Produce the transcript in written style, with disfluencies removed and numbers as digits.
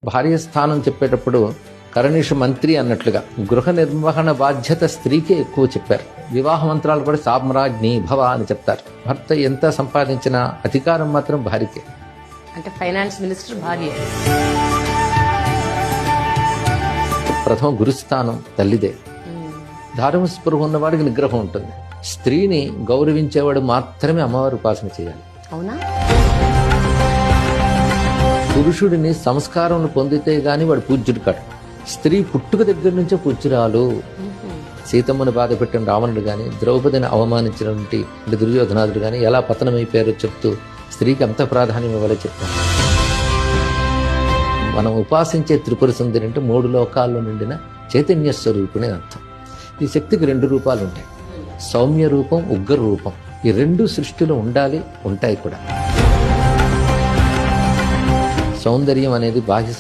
భార్య స్థానం చెప్పేటప్పుడు కరణీషు మంత్రి అన్నట్లుగా గృహ నిర్వహణ బాధ్యత స్త్రీకే ఎక్కువ చెప్పారు. వివాహ మంత్రాలు కూడా సామ్రాజ్ఞి భవ అని చెప్తారు. భర్త ఎంత సంపాదించినా అధికారం మాత్రం భార్యకే. అంటే ఫైనాన్స్ మినిస్టర్ భార్య. ప్రథమ గురుస్థానం తల్లిదే. ధార్మ స్పృహ ఉన్నవాడికి నిగ్రహం ఉంటుంది. స్త్రీని గౌరవించేవాడు మాత్రమే అమ్మవారి ఉపాసన చేయాలి. అవునా? పురుషుడిని సంస్కారం పొందితే గాని వాడు పూజ్యుడు కాడు. స్త్రీ పుట్టుక దగ్గర నుంచే పూజ్యురాలు. సీతమ్మను బాధ పెట్టిన రావణుడు గాని, ద్రౌపదిని అవమానించినటువంటి దుర్యోధనాథుడు గాని ఎలా పతనమైపోయారో చెప్తూ స్త్రీకి అంత ప్రాధాన్యం ఇవ్వాలో చెప్తాను. మనం ఉపాసించే త్రిపుర సుందరి అంటే 3 లోకాల్లో నిండిన చైతన్య స్వరూపిణి అర్థం. ఈ శక్తికి 2 రూపాలు ఉంటాయి, సౌమ్య రూపం, ఉగ్ర రూపం. ఈ 2 సృష్టిలో ఉండాలి, ఉంటాయి కూడా. సౌందర్యం అనేది బాహ్య